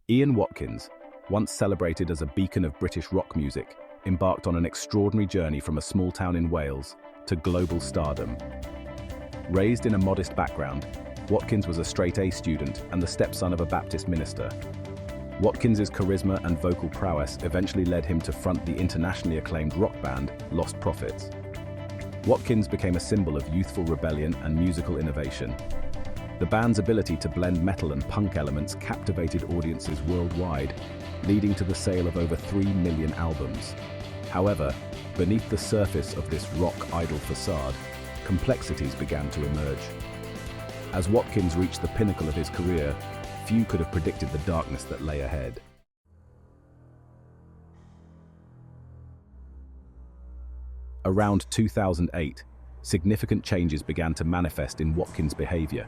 Ian Watkins, once celebrated as a beacon of British rock music, embarked on an extraordinary journey from a small town in Wales to global stardom. Raised in a modest background, Watkins was a straight-A student and the stepson of a Baptist minister. Watkins's charisma and vocal prowess eventually led him to front the internationally acclaimed rock band Lost Prophets. Watkins became a symbol of youthful rebellion and musical innovation. The band's ability to blend metal and punk elements captivated audiences worldwide, leading to the sale of over 3 million albums. However, beneath the surface of this rock idol facade, complexities began to emerge. As Watkins reached the pinnacle of his career, few could have predicted the darkness that lay ahead. Around 2008, significant changes began to manifest in Watkins' behavior.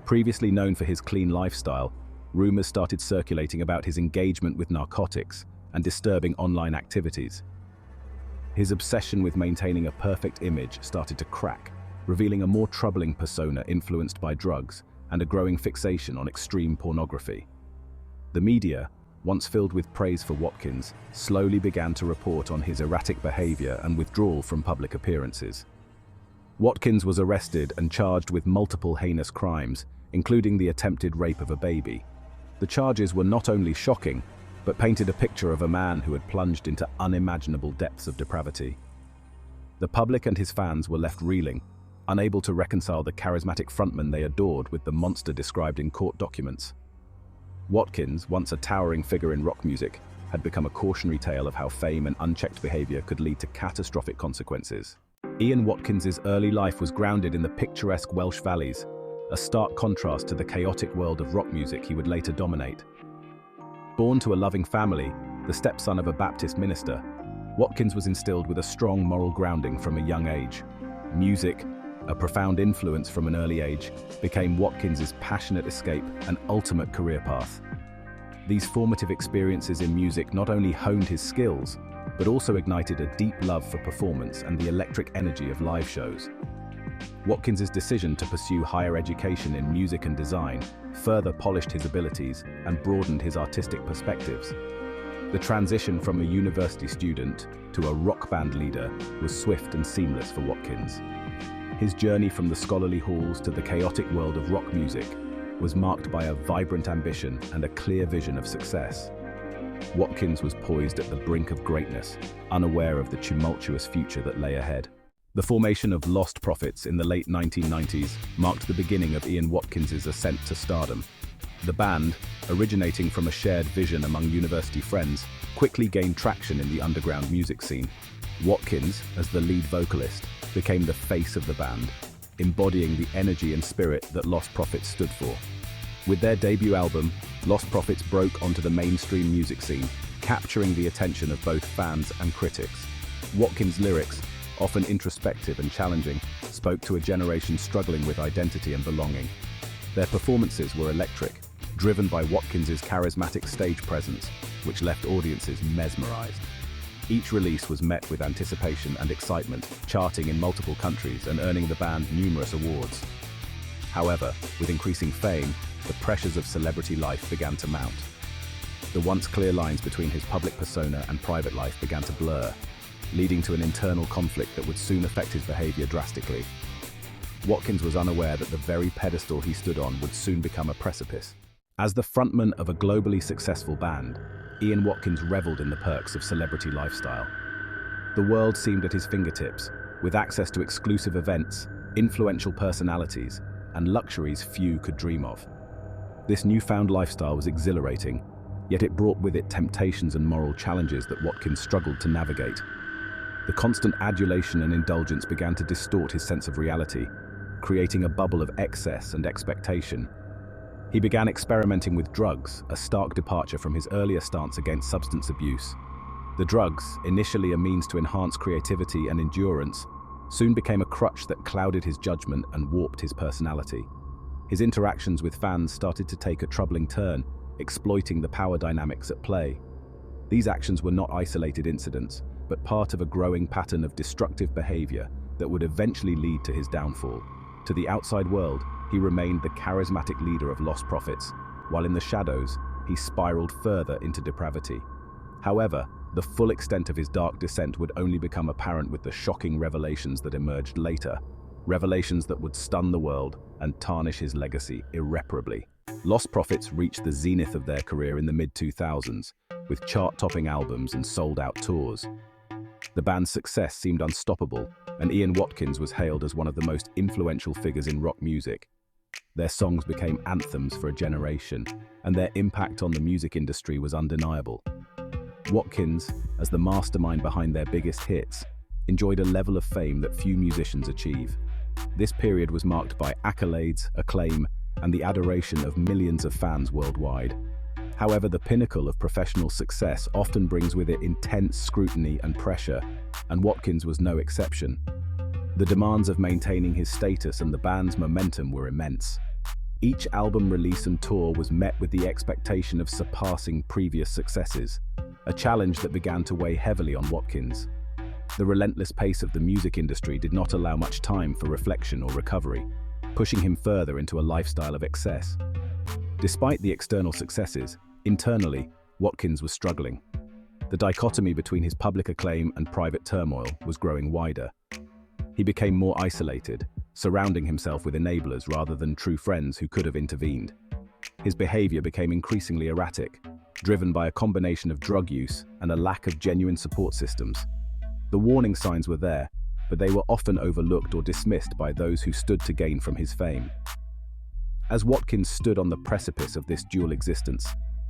Previously known for his clean lifestyle, rumors started circulating about his engagement with narcotics and disturbing online activities. His obsession with maintaining a perfect image started to crack, revealing a more troubling persona influenced by drugs and a growing fixation on extreme pornography. The media, once filled with praise for Watkins, slowly began to report on his erratic behavior and withdrawal from public appearances. Watkins was arrested and charged with multiple heinous crimes, including the attempted rape of a baby. The charges were not only shocking, but painted a picture of a man who had plunged into unimaginable depths of depravity. The public and his fans were left reeling, unable to reconcile the charismatic frontman they adored with the monster described in court documents. Watkins, once a towering figure in rock music, had become a cautionary tale of how fame and unchecked behavior could lead to catastrophic consequences. Ian Watkins's early life was grounded in the picturesque Welsh valleys, a stark contrast to the chaotic world of rock music he would later dominate. Born to a loving family, the stepson of a Baptist minister, Watkins was instilled with a strong moral grounding from a young age. Music, a profound influence from an early age, became Watkins's passionate escape and ultimate career path. These formative experiences in music not only honed his skills, but also ignited a deep love for performance and the electric energy of live shows. Watkins's decision to pursue higher education in music and design further polished his abilities and broadened his artistic perspectives. The transition from a university student to a rock band leader was swift and seamless for Watkins. His journey from the scholarly halls to the chaotic world of rock music was marked by a vibrant ambition and a clear vision of success. Watkins was poised at the brink of greatness, unaware of the tumultuous future that lay ahead. The formation of Lost Prophets in the late 1990s marked the beginning of Ian Watkins's ascent to stardom. The band, originating from a shared vision among university friends, quickly gained traction in the underground music scene. Watkins, as the lead vocalist, became the face of the band, embodying the energy and spirit that Lost Prophets stood for. With their debut album, Lost Prophets broke onto the mainstream music scene, capturing the attention of both fans and critics. Watkins' lyrics, often introspective and challenging, spoke to a generation struggling with identity and belonging. Their performances were electric, driven by Watkins's charismatic stage presence, which left audiences mesmerized. Each release was met with anticipation and excitement, charting in multiple countries and earning the band numerous awards. However, with increasing fame, the pressures of celebrity life began to mount. The once clear lines between his public persona and private life began to blur, leading to an internal conflict that would soon affect his behavior drastically. Watkins was unaware that the very pedestal he stood on would soon become a precipice. As the frontman of a globally successful band, Ian Watkins reveled in the perks of celebrity lifestyle. The world seemed at his fingertips, with access to exclusive events, influential personalities, and luxuries few could dream of. This newfound lifestyle was exhilarating, yet it brought with it temptations and moral challenges that Watkins struggled to navigate. The constant adulation and indulgence began to distort his sense of reality, creating a bubble of excess and expectation. He began experimenting with drugs, a stark departure from his earlier stance against substance abuse. The drugs, initially a means to enhance creativity and endurance, soon became a crutch that clouded his judgment and warped his personality. His interactions with fans started to take a troubling turn, exploiting the power dynamics at play. These actions were not isolated incidents, but part of a growing pattern of destructive behavior that would eventually lead to his downfall. To the outside world, he remained the charismatic leader of Lost Prophets, while in the shadows, he spiraled further into depravity. However, the full extent of his dark descent would only become apparent with the shocking revelations that emerged later, revelations that would stun the world and tarnish his legacy irreparably. Lost Prophets reached the zenith of their career in the mid-2000s, with chart-topping albums and sold-out tours. The band's success seemed unstoppable, and Ian Watkins was hailed as one of the most influential figures in rock music. Their songs became anthems for a generation, and their impact on the music industry was undeniable. Watkins, as the mastermind behind their biggest hits, enjoyed a level of fame that few musicians achieve. This period was marked by accolades, acclaim, and the adoration of millions of fans worldwide. However, the pinnacle of professional success often brings with it intense scrutiny and pressure, and Watkins was no exception. The demands of maintaining his status and the band's momentum were immense. Each album release and tour was met with the expectation of surpassing previous successes, a challenge that began to weigh heavily on Watkins. The relentless pace of the music industry did not allow much time for reflection or recovery, pushing him further into a lifestyle of excess. Despite the external successes, internally, Watkins was struggling. The dichotomy between his public acclaim and private turmoil was growing wider. He became more isolated, surrounding himself with enablers rather than true friends who could have intervened. His behavior became increasingly erratic, driven by a combination of drug use and a lack of genuine support systems. The warning signs were there, but they were often overlooked or dismissed by those who stood to gain from his fame. As Watkins stood on the precipice of this dual existence,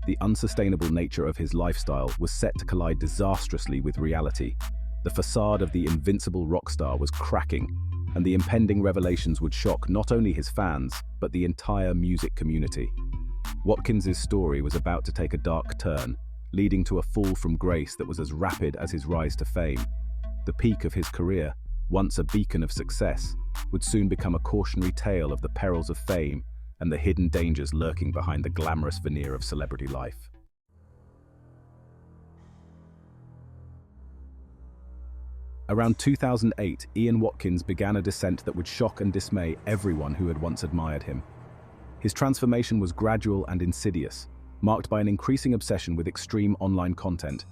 the unsustainable nature of his lifestyle was set to collide disastrously with reality. The facade of the invincible rock star was cracking, and the impending revelations would shock not only his fans, but the entire music community. Watkins's story was about to take a dark turn, leading to a fall from grace that was as rapid as his rise to fame. The peak of his career, once a beacon of success, would soon become a cautionary tale of the perils of fame and the hidden dangers lurking behind the glamorous veneer of celebrity life. Around 2008, Ian Watkins began a descent that would shock and dismay everyone who had once admired him. His transformation was gradual and insidious, marked by an increasing obsession with extreme online content.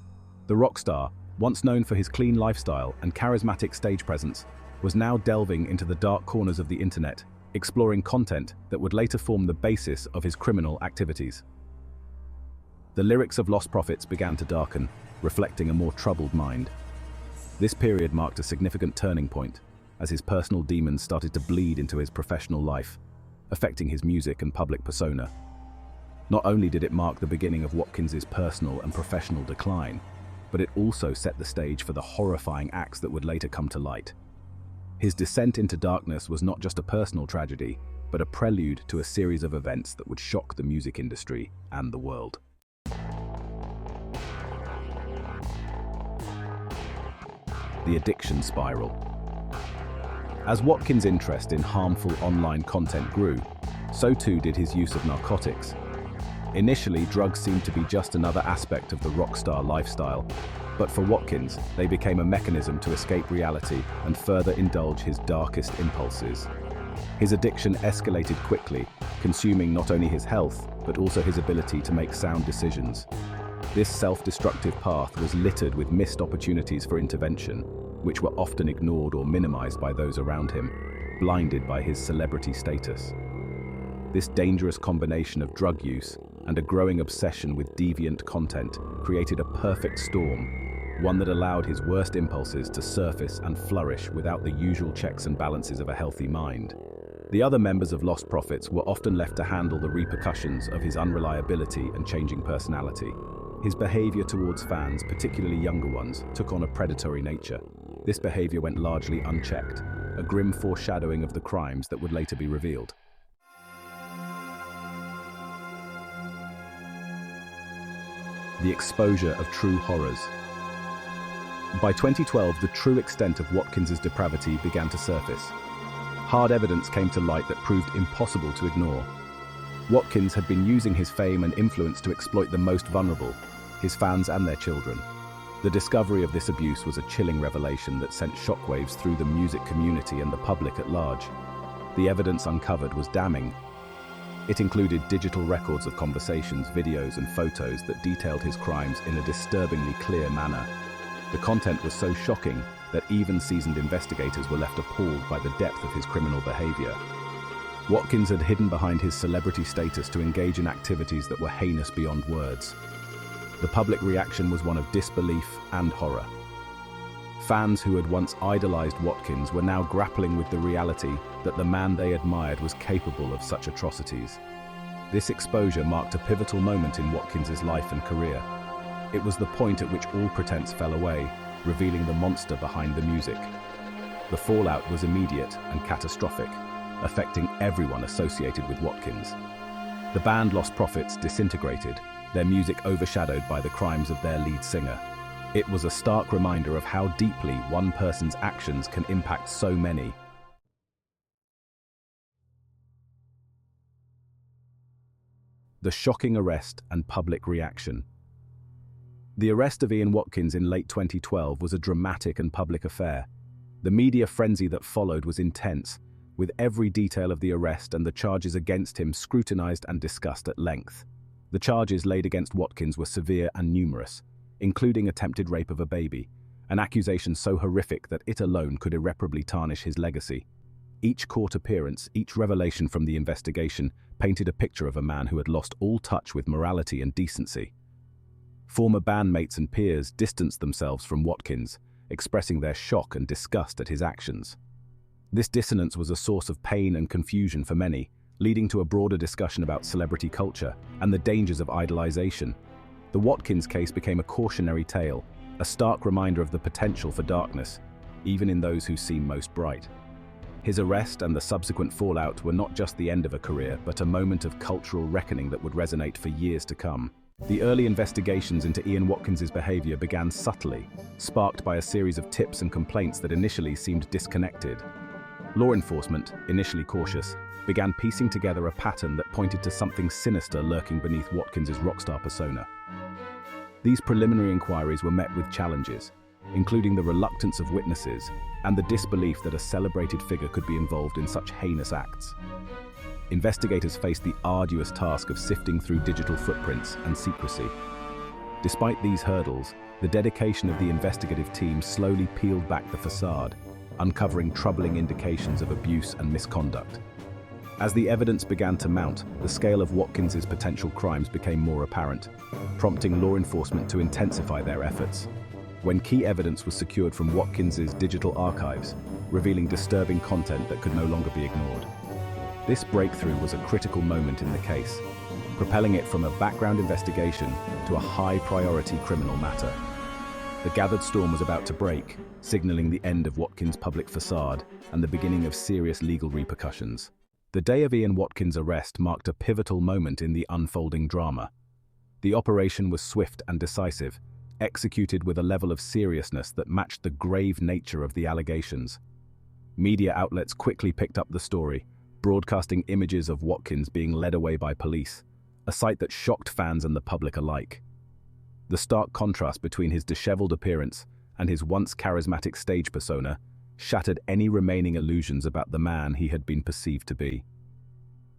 The rock star, once known for his clean lifestyle and charismatic stage presence, was now delving into the dark corners of the internet, exploring content that would later form the basis of his criminal activities. The lyrics of Lost Prophets began to darken, reflecting a more troubled mind. This period marked a significant turning point, as his personal demons started to bleed into his professional life, affecting his music and public persona. Not only did it mark the beginning of Watkins's personal and professional decline, but it also set the stage for the horrifying acts that would later come to light. His descent into darkness was not just a personal tragedy, but a prelude to a series of events that would shock the music industry and the world. The addiction spiral. As Watkins' interest in harmful online content grew, so too did his use of narcotics. Initially, drugs seemed to be just another aspect of the rock star lifestyle, but for Watkins, they became a mechanism to escape reality and further indulge his darkest impulses. His addiction escalated quickly, consuming not only his health, but also his ability to make sound decisions. This self-destructive path was littered with missed opportunities for intervention, which were often ignored or minimized by those around him, blinded by his celebrity status. This dangerous combination of drug use and a growing obsession with deviant content created a perfect storm, one that allowed his worst impulses to surface and flourish without the usual checks and balances of a healthy mind. The other members of Lost Prophets were often left to handle the repercussions of his unreliability and changing personality. His behavior towards fans, particularly younger ones, took on a predatory nature. This behavior went largely unchecked, a grim foreshadowing of the crimes that would later be revealed. The exposure of true horrors. By 2012, the true extent of Watkins's depravity began to surface. Hard evidence came to light that proved impossible to ignore. Watkins had been using his fame and influence to exploit the most vulnerable, his fans and their children. The discovery of this abuse was a chilling revelation that sent shockwaves through the music community and the public at large. The evidence uncovered was damning. It included digital records of conversations, videos, and photos that detailed his crimes in a disturbingly clear manner. The content was so shocking that even seasoned investigators were left appalled by the depth of his criminal behavior. Watkins had hidden behind his celebrity status to engage in activities that were heinous beyond words. The public reaction was one of disbelief and horror. Fans who had once idolized Watkins were now grappling with the reality that the man they admired was capable of such atrocities. This exposure marked a pivotal moment in Watkins's life and career. It was the point at which all pretense fell away, revealing the monster behind the music. The fallout was immediate and catastrophic, affecting everyone associated with Watkins. The band lost profits, disintegrated, their music overshadowed by the crimes of their lead singer. It was a stark reminder of how deeply one person's actions can impact so many. The shocking arrest and public reaction. The arrest of Ian Watkins in late 2012 was a dramatic and public affair. The media frenzy that followed was intense, with every detail of the arrest and the charges against him scrutinized and discussed at length. The charges laid against Watkins were severe and numerous, including attempted rape of a baby, an accusation so horrific that it alone could irreparably tarnish his legacy. Each court appearance, each revelation from the investigation, painted a picture of a man who had lost all touch with morality and decency. Former bandmates and peers distanced themselves from Watkins, expressing their shock and disgust at his actions. This dissonance was a source of pain and confusion for many, leading to a broader discussion about celebrity culture and the dangers of idolization. The Watkins case became a cautionary tale, a stark reminder of the potential for darkness, even in those who seem most bright. His arrest and the subsequent fallout were not just the end of a career, but a moment of cultural reckoning that would resonate for years to come. The early investigations into Ian Watkins's behavior began subtly, sparked by a series of tips and complaints that initially seemed disconnected. Law enforcement, initially cautious, began piecing together a pattern that pointed to something sinister lurking beneath Watkins's rockstar persona. These preliminary inquiries were met with challenges, including the reluctance of witnesses and the disbelief that a celebrated figure could be involved in such heinous acts. Investigators faced the arduous task of sifting through digital footprints and secrecy. Despite these hurdles, the dedication of the investigative team slowly peeled back the facade, uncovering troubling indications of abuse and misconduct. As the evidence began to mount, the scale of Watkins's potential crimes became more apparent, prompting law enforcement to intensify their efforts. When key evidence was secured from Watkins's digital archives, revealing disturbing content that could no longer be ignored. This breakthrough was a critical moment in the case, propelling it from a background investigation to a high-priority criminal matter. The gathered storm was about to break, signaling the end of Watkins' public facade and the beginning of serious legal repercussions. The day of Ian Watkins' arrest marked a pivotal moment in the unfolding drama. The operation was swift and decisive, executed with a level of seriousness that matched the grave nature of the allegations. Media outlets quickly picked up the story, broadcasting images of Watkins being led away by police, a sight that shocked fans and the public alike. The stark contrast between his disheveled appearance and his once charismatic stage persona shattered any remaining illusions about the man he had been perceived to be.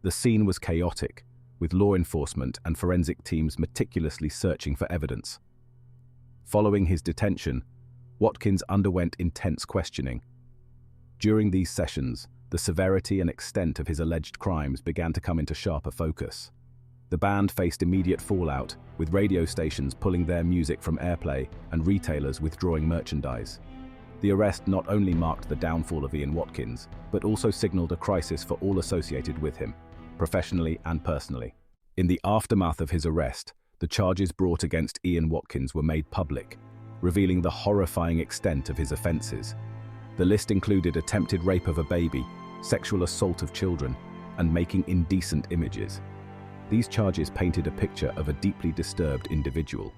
The scene was chaotic, with law enforcement and forensic teams meticulously searching for evidence. Following his detention, Watkins underwent intense questioning. During these sessions, the severity and extent of his alleged crimes began to come into sharper focus. The band faced immediate fallout, with radio stations pulling their music from airplay and retailers withdrawing merchandise. The arrest not only marked the downfall of Ian Watkins, but also signaled a crisis for all associated with him, professionally and personally. In the aftermath of his arrest, the charges brought against Ian Watkins were made public, revealing the horrifying extent of his offenses. The list included attempted rape of a baby, sexual assault of children, and making indecent images. These charges painted a picture of a deeply disturbed individual.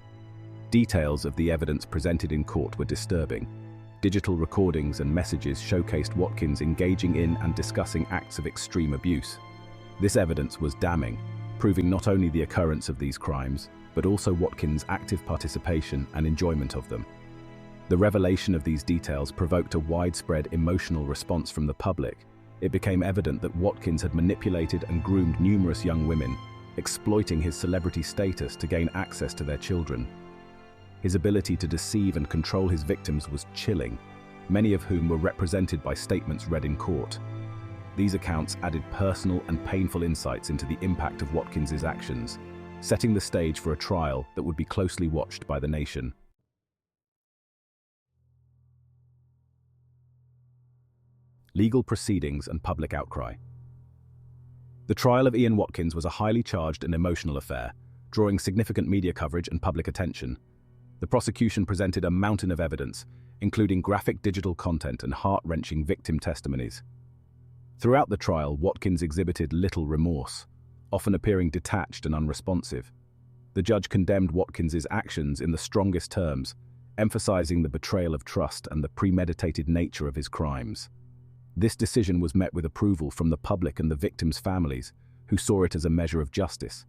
Details of the evidence presented in court were disturbing. Digital recordings and messages showcased Watkins engaging in and discussing acts of extreme abuse. This evidence was damning, proving not only the occurrence of these crimes, but also Watkins' active participation and enjoyment of them. The revelation of these details provoked a widespread emotional response from the public, it became evident that Watkins had manipulated and groomed numerous young women, exploiting his celebrity status to gain access to their children. His ability to deceive and control his victims was chilling, many of whom were represented by statements read in court. These accounts added personal and painful insights into the impact of Watkins's actions, setting the stage for a trial that would be closely watched by the nation. Legal proceedings and public outcry. The trial of Ian Watkins was a highly charged and emotional affair, drawing significant media coverage and public attention. The prosecution presented a mountain of evidence, including graphic digital content and heart-wrenching victim testimonies. Throughout the trial, Watkins exhibited little remorse, often appearing detached and unresponsive. The judge condemned Watkins's actions in the strongest terms, emphasizing the betrayal of trust and the premeditated nature of his crimes. This decision was met with approval from the public and the victims' families, who saw it as a measure of justice.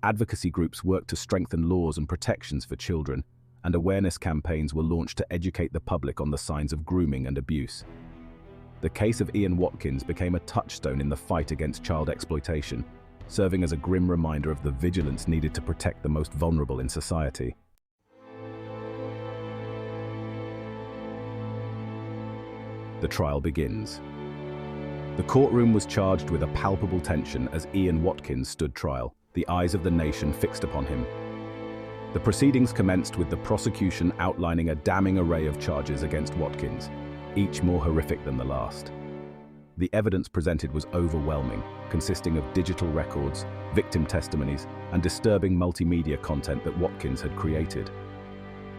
Advocacy groups worked to strengthen laws and protections for children, and awareness campaigns were launched to educate the public on the signs of grooming and abuse. The case of Ian Watkins became a touchstone in the fight against child exploitation, serving as a grim reminder of the vigilance needed to protect the most vulnerable in society. The trial begins. The courtroom was charged with a palpable tension as Ian Watkins stood trial, the eyes of the nation fixed upon him. The proceedings commenced with the prosecution outlining a damning array of charges against Watkins, each more horrific than the last. The evidence presented was overwhelming, consisting of digital records, victim testimonies, and disturbing multimedia content that Watkins had created.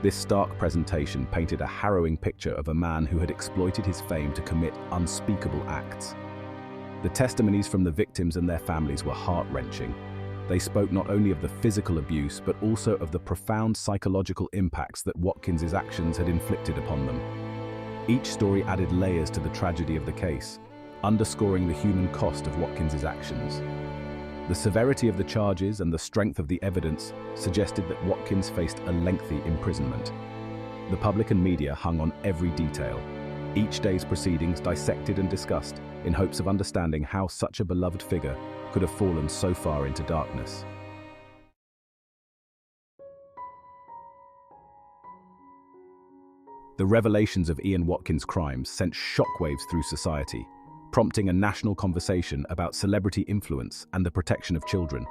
This stark presentation painted a harrowing picture of a man who had exploited his fame to commit unspeakable acts. The testimonies from the victims and their families were heart-wrenching. They spoke not only of the physical abuse, but also of the profound psychological impacts that Watkins's actions had inflicted upon them. Each story added layers to the tragedy of the case, underscoring the human cost of Watkins's actions. The severity of the charges and the strength of the evidence suggested that Watkins faced a lengthy imprisonment. The public and media hung on every detail, each day's proceedings dissected and discussed in hopes of understanding how such a beloved figure could have fallen so far into darkness. The revelations of Ian Watkins' crimes sent shockwaves through society, prompting a national conversation about celebrity influence and the protection of children.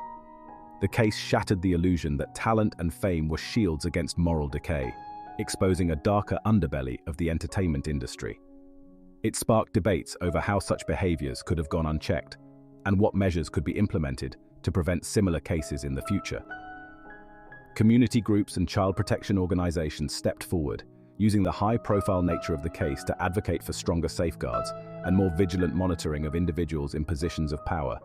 The case shattered the illusion that talent and fame were shields against moral decay, exposing a darker underbelly of the entertainment industry. It sparked debates over how such behaviors could have gone unchecked and what measures could be implemented to prevent similar cases in the future. Community groups and child protection organizations stepped forward, using the high-profile nature of the case to advocate for stronger safeguards and more vigilant monitoring of individuals in positions of power.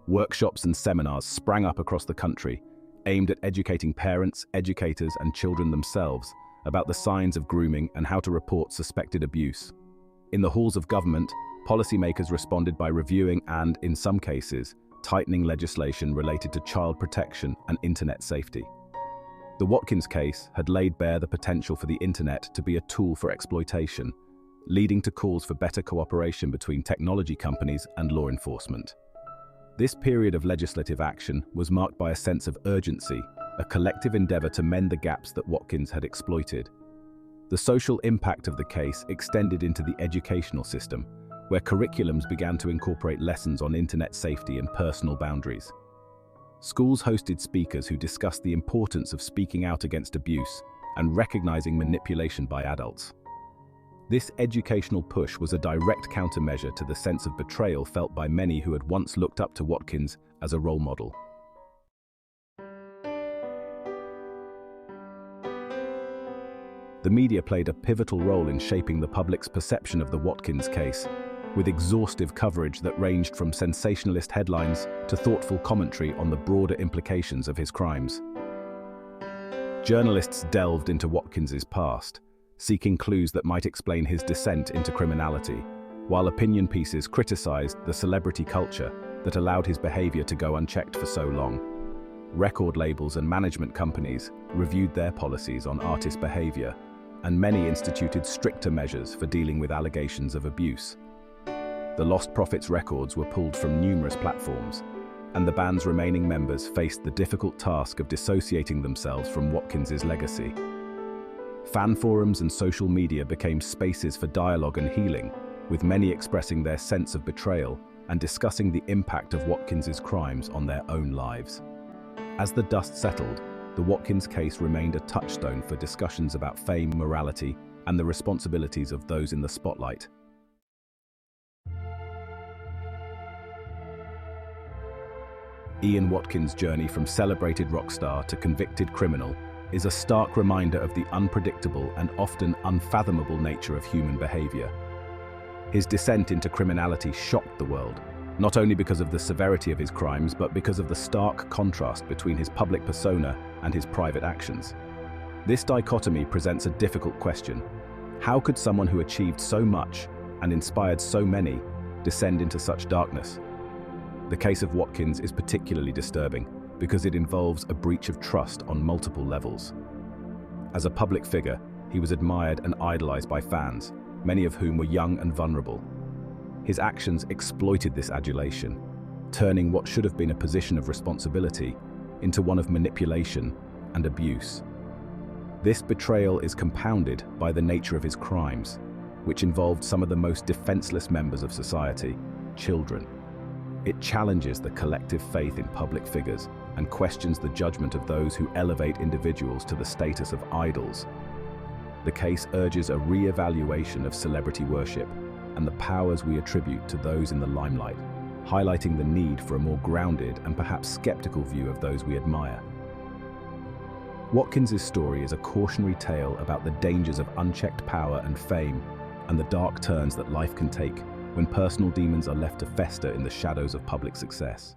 Workshops and seminars sprang up across the country, aimed at educating parents, educators, and children themselves about the signs of grooming and how to report suspected abuse. In the halls of government, policymakers responded by reviewing and, in some cases, tightening legislation related to child protection and internet safety. The Watkins case had laid bare the potential for the internet to be a tool for exploitation, leading to calls for better cooperation between technology companies and law enforcement. This period of legislative action was marked by a sense of urgency, a collective endeavor to mend the gaps that Watkins had exploited. The social impact of the case extended into the educational system, where curriculums began to incorporate lessons on internet safety and personal boundaries. Schools hosted speakers who discussed the importance of speaking out against abuse and recognizing manipulation by adults. This educational push was a direct countermeasure to the sense of betrayal felt by many who had once looked up to Watkins as a role model. The media played a pivotal role in shaping the public's perception of the Watkins case, with exhaustive coverage that ranged from sensationalist headlines to thoughtful commentary on the broader implications of his crimes. Journalists delved into Watkins's past, seeking clues that might explain his descent into criminality, while opinion pieces criticized the celebrity culture that allowed his behavior to go unchecked for so long. Record labels and management companies reviewed their policies on artist behavior, and many instituted stricter measures for dealing with allegations of abuse. The Lost Prophets records were pulled from numerous platforms, and the band's remaining members faced the difficult task of dissociating themselves from Watkins's legacy. Fan forums and social media became spaces for dialogue and healing, with many expressing their sense of betrayal and discussing the impact of Watkins's crimes on their own lives. As the dust settled, the Watkins case remained a touchstone for discussions about fame, morality, and the responsibilities of those in the spotlight. Ian Watkins' journey from celebrated rock star to convicted criminal is a stark reminder of the unpredictable and often unfathomable nature of human behavior. His descent into criminality shocked the world, not only because of the severity of his crimes, but because of the stark contrast between his public persona and his private actions. This dichotomy presents a difficult question. How could someone who achieved so much and inspired so many descend into such darkness? The case of Watkins is particularly disturbing because it involves a breach of trust on multiple levels. As a public figure, he was admired and idolized by fans, many of whom were young and vulnerable. His actions exploited this adulation, turning what should have been a position of responsibility into one of manipulation and abuse. This betrayal is compounded by the nature of his crimes, which involved some of the most defenseless members of society, children. It challenges the collective faith in public figures and questions the judgment of those who elevate individuals to the status of idols. The case urges a re-evaluation of celebrity worship and the powers we attribute to those in the limelight, highlighting the need for a more grounded and perhaps skeptical view of those we admire. Watkins's story is a cautionary tale about the dangers of unchecked power and fame, and the dark turns that life can take when personal demons are left to fester in the shadows of public success.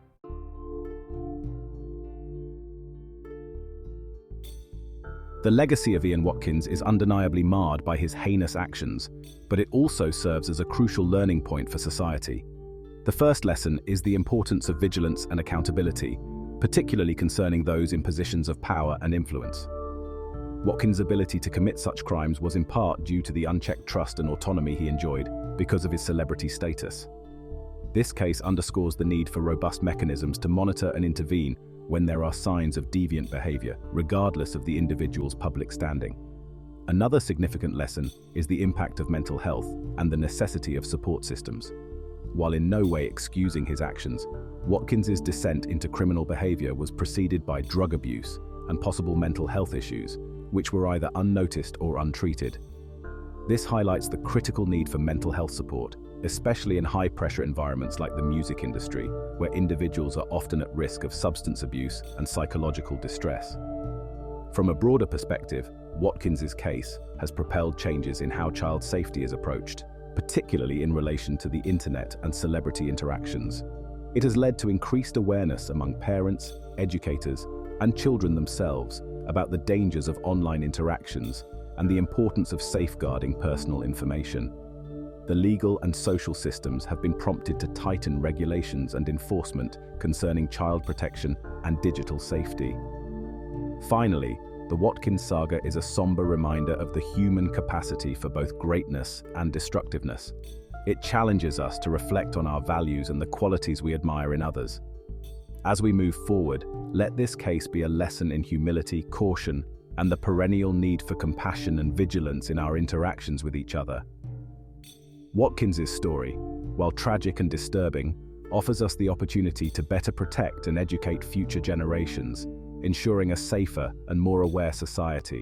The legacy of Ian Watkins is undeniably marred by his heinous actions, but it also serves as a crucial learning point for society. The first lesson is the importance of vigilance and accountability, particularly concerning those in positions of power and influence. Watkins' ability to commit such crimes was in part due to the unchecked trust and autonomy he enjoyed because of his celebrity status. This case underscores the need for robust mechanisms to monitor and intervene when there are signs of deviant behavior, regardless of the individual's public standing. Another significant lesson is the impact of mental health and the necessity of support systems. While in no way excusing his actions, Watkins's descent into criminal behavior was preceded by drug abuse and possible mental health issues, which were either unnoticed or untreated. This highlights the critical need for mental health support, especially in high-pressure environments like the music industry, where individuals are often at risk of substance abuse and psychological distress. From a broader perspective, Watkins's case has propelled changes in how child safety is approached, particularly in relation to the internet and celebrity interactions. It has led to increased awareness among parents, educators, and children themselves about the dangers of online interactions and the importance of safeguarding personal information. The legal and social systems have been prompted to tighten regulations and enforcement concerning child protection and digital safety. Finally, the Watkins saga is a somber reminder of the human capacity for both greatness and destructiveness. It challenges us to reflect on our values and the qualities we admire in others. As we move forward, let this case be a lesson in humility, caution, and the perennial need for compassion and vigilance in our interactions with each other. Watkins's story, while tragic and disturbing, offers us the opportunity to better protect and educate future generations, ensuring a safer and more aware society.